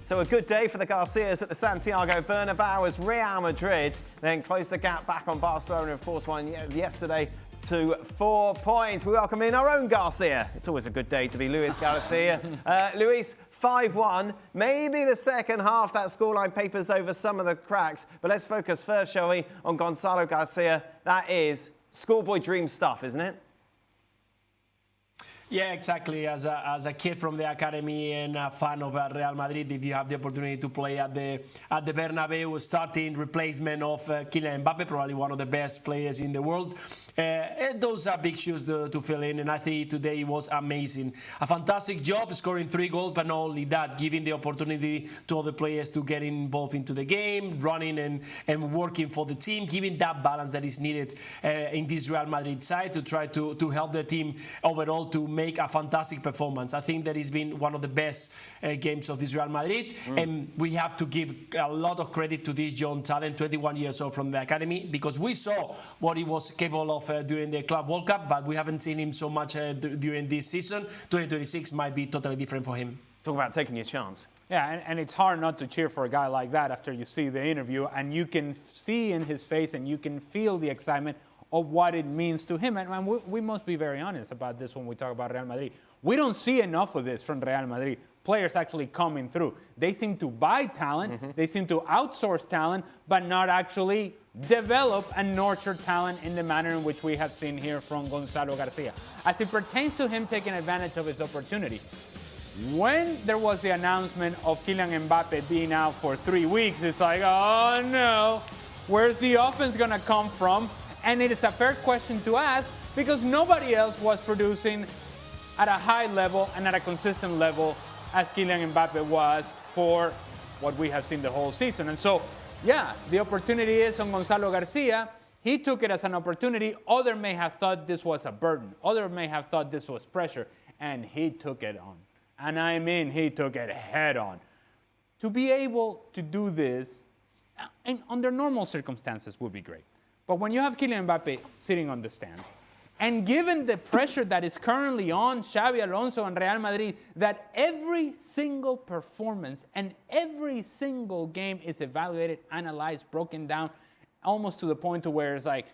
So a good day for the Garcias at the Santiago Bernabeu as Real Madrid then closed the gap back on Barcelona, of course, won yesterday to 4 points. We welcome in our own Garcia. It's always a good day to be Luis Garcia. Luis, 5-1. Maybe the second half, that scoreline papers over some of the cracks. But let's focus first, shall we, on Gonzalo Garcia. That is schoolboy dream stuff, isn't it? Yeah, exactly. As a kid from the academy and a fan of Real Madrid, if you have the opportunity to play at the Bernabeu, starting replacement of Kylian Mbappe, probably one of the best players in the world. Those are big shoes to fill in, and I think today was amazing. A fantastic job scoring 3 goals, but not only that, giving the opportunity to other players to get involved into the game, running and working for the team, giving that balance that is needed in this Real Madrid side to try to help the team overall to make a fantastic performance. I think that has been one of the best games of this Real Madrid, and we have to give a lot of credit to this young talent, 21 years old from the academy, because we saw what he was capable of during the Club World Cup, but we haven't seen him so much during this season. 2026 might be totally different for him. Talk about taking your chance. Yeah, and it's hard not to cheer for a guy like that after you see the interview, and you can see in his face and you can feel the excitement of what it means to him. And we must be very honest about this when we talk about Real Madrid. We don't see enough of this from Real Madrid. Players actually coming through. They seem to buy talent, they seem to outsource talent, but not actually develop and nurture talent in the manner in which we have seen here from Gonzalo Garcia. As it pertains to him taking advantage of his opportunity, when there was the announcement of Kylian Mbappe being out for 3 weeks, it's like, oh no, where's the offense gonna come from? And it is a fair question to ask because nobody else was producing at a high level and at a consistent level as Kylian Mbappe was for what we have seen the whole season. And so, yeah, the opportunity is on Gonzalo Garcia. He took it as an opportunity. Others may have thought this was a burden. Others may have thought this was pressure. And he took it on. And I mean, he took it head on. To be able to do this and under normal circumstances would be great. But when you have Kylian Mbappe sitting on the stands, and given the pressure that is currently on Xabi Alonso and Real Madrid, that every single performance and every single game is evaluated, analyzed, broken down, almost to the point to where it's like,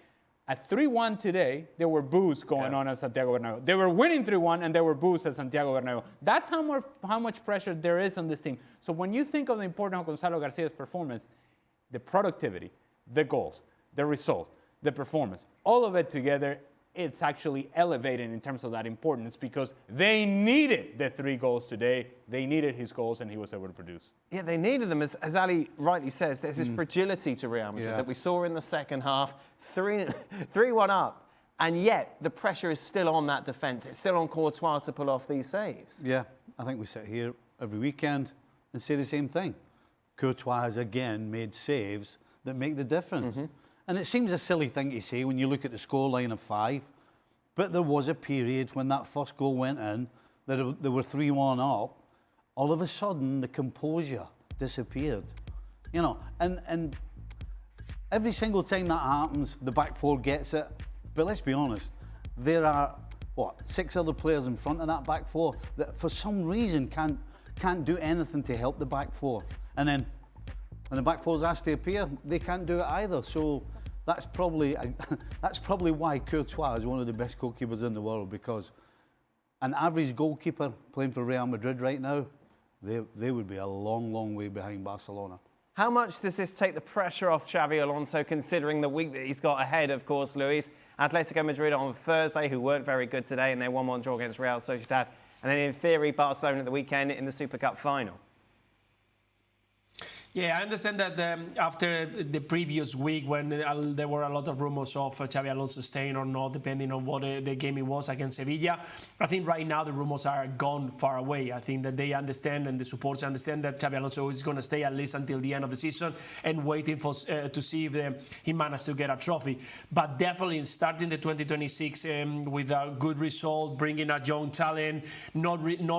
at 3-1 today, there were boos going on at Santiago Bernabeu. They were winning 3-1, and there were boos at Santiago Bernabeu. That's how much pressure there is on this team. So when you think of the importance of Gonzalo Garcia's performance, the productivity, the goals, the result, the performance, all of it together, it's actually elevating in terms of that importance because they needed the 3 goals today. They needed his goals, and he was able to produce. Yeah, they needed them. As Ali rightly says, there's this fragility to Real Madrid that we saw in the second half, 3-1 up, and yet the pressure is still on that defence. It's still on Courtois to pull off these saves. Yeah, I think we sit here every weekend and say the same thing. Courtois has again made saves that make the difference. And it seems a silly thing to say when you look at the scoreline of 5, but there was a period when that first goal went in, that they were 3-1 up. All of a sudden, the composure disappeared. You know, and every single time that happens, the back 4 gets it. But let's be honest, there are, 6 other players in front of that back 4 that for some reason can't do anything to help the back 4. And then when the back 4's asked to appear, they can't do it either. So that's probably why Courtois is one of the best goalkeepers in the world, because an average goalkeeper playing for Real Madrid right now, they would be a long, long way behind Barcelona. How much does this take the pressure off Xabi Alonso, considering the week that he's got ahead, of course, Luis? Atletico Madrid on Thursday, who weren't very good today, and they 1-1 draw against Real Sociedad. And then, in theory, Barcelona at the weekend in the Super Cup final. Yeah, I understand that after the previous week when there were a lot of rumors of Xabi Alonso staying or not, depending on what the game it was against Sevilla, I think right now the rumors are gone far away. I think that they understand and the supporters understand that Xabi Alonso is going to stay at least until the end of the season and waiting for to see if he managed to get a trophy. But definitely starting the 2026 with a good result, bringing a young talent, not remembering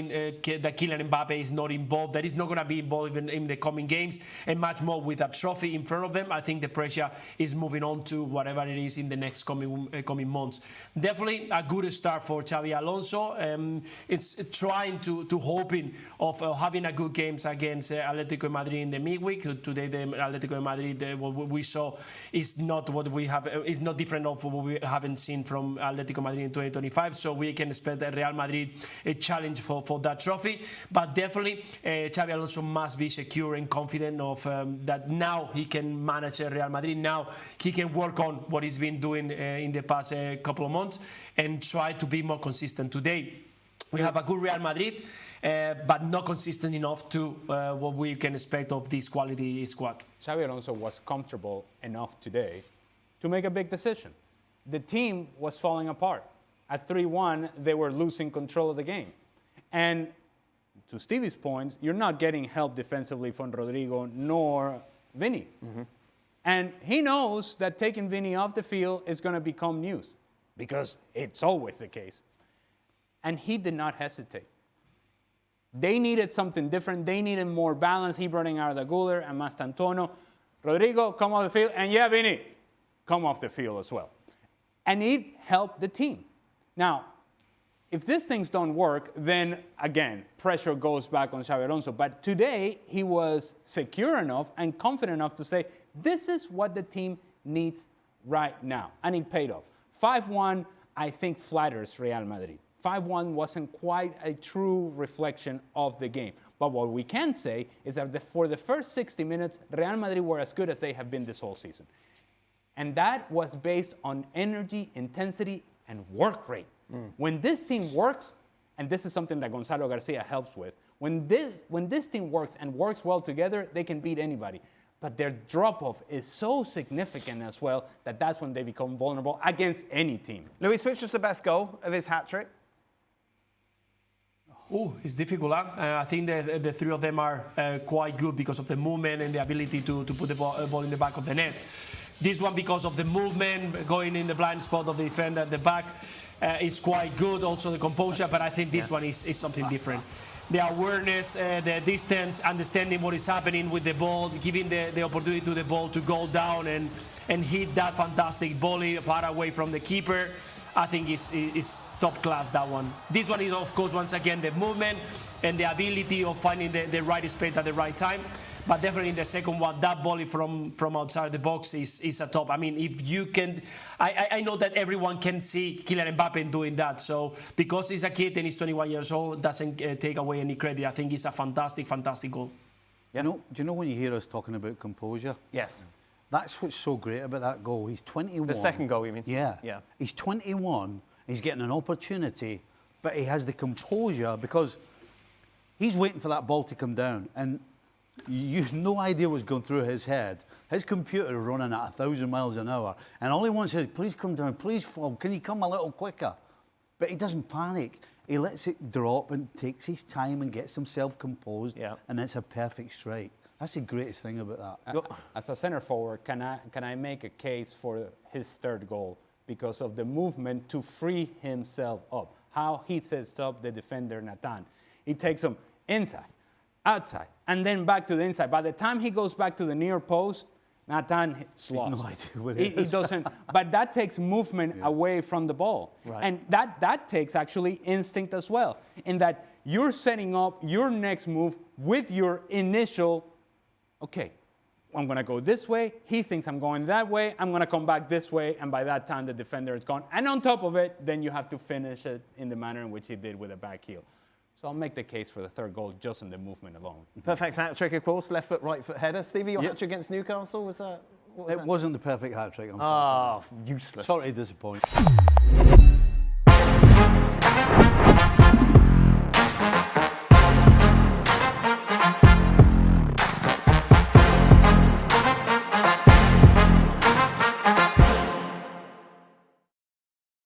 that Kylian Mbappe is not involved involved, that is not going to be involved in the coming games, and much more with a trophy in front of them. I think the pressure is moving on to whatever it is in the next coming months. Definitely a good start for Xabi Alonso. It's trying to hoping of having a good games against Atletico Madrid in the midweek. Today, the Atletico Madrid, what we saw is not what we have. Is not different of what we haven't seen from Atletico Madrid in 2025. So we can expect Real Madrid a challenge for that trophy. But definitely, Xabi Alonso must be secure and confident of that now he can manage Real Madrid. Now he can work on what he's been doing in the past couple of months and try to be more consistent. Today, we have a good Real Madrid, but not consistent enough to what we can expect of this quality squad. Xabi Alonso was comfortable enough today to make a big decision. The team was falling apart. At 3-1, they were losing control of the game. And to Stevie's point, you're not getting help defensively from Rodrigo nor Vinny. Mm-hmm. And he knows that taking Vinny off the field is going to become news, because it's always the case. And he did not hesitate. They needed something different. They needed more balance. He brought in Arda Güler and Mastantuono. Rodrigo, come off the field. And yeah, Vinny, come off the field as well. And it helped the team. Now, if these things don't work, then again, pressure goes back on Xabi Alonso. But today, he was secure enough and confident enough to say, this is what the team needs right now. And it paid off. 5-1, I think, flatters Real Madrid. 5-1 wasn't quite a true reflection of the game. But what we can say is that for the first 60 minutes, Real Madrid were as good as they have been this whole season. And that was based on energy, intensity, and work rate. When this team works, and this is something that Gonzalo Garcia helps with, when this team works and works well together, they can beat anybody. But their drop-off is so significant as well that that's when they become vulnerable against any team. Luis, which was the best goal of his hat-trick? Oh, it's difficult. Huh? I think the three of them are quite good because of the movement and the ability to put the ball in the back of the net. This one, because of the movement, going in the blind spot of the defender at the back, is quite good. Also the composure, but I think this one is something different. The awareness, the distance, understanding what is happening with the ball, giving the opportunity to the ball to go down and hit that fantastic volley far away from the keeper. I think is top class, that one. This one is, of course, once again, the movement and the ability of finding the right space at the right time. But definitely in the second one, that volley from outside the box is a top. I mean, if you can... I know that everyone can see Kylian Mbappe doing that. So because he's a kid and he's 21 years old, doesn't take away any credit. I think it's a fantastic, fantastic goal. Yeah. Do you know when you hear us talking about composure? Yes. That's what's so great about that goal. He's 21. The second goal, you mean? Yeah. He's 21. He's getting an opportunity, but he has the composure because he's waiting for that ball to come down. And you've no idea what's going through his head. His computer is running at 1,000 miles an hour. And all he wants is, please come down, please fall. Can you come a little quicker? But he doesn't panic. He lets it drop and takes his time and gets himself composed. Yeah. And it's a perfect strike. That's the greatest thing about that. As a center forward, can I make a case for his third goal because of the movement to free himself up? How he sets up the defender, Nathan. He takes him inside, outside, and then back to the inside. By the time he goes back to the near post, Nathan is lost. No idea what it is. He doesn't. But that takes movement away from the ball. Right. And that takes actually instinct as well, in that you're setting up your next move with your initial, okay, I'm going to go this way. He thinks I'm going that way. I'm going to come back this way. And by that time, the defender is gone. And on top of it, then you have to finish it in the manner in which he did with a back heel. So I'll make the case for the third goal just in the movement alone. Perfect hat-trick, of course. Left foot, right foot header. Stevie, your hat-trick against Newcastle, was that? It wasn't the perfect hat-trick, unfortunately. Ah, useless. Sorry to disappoint.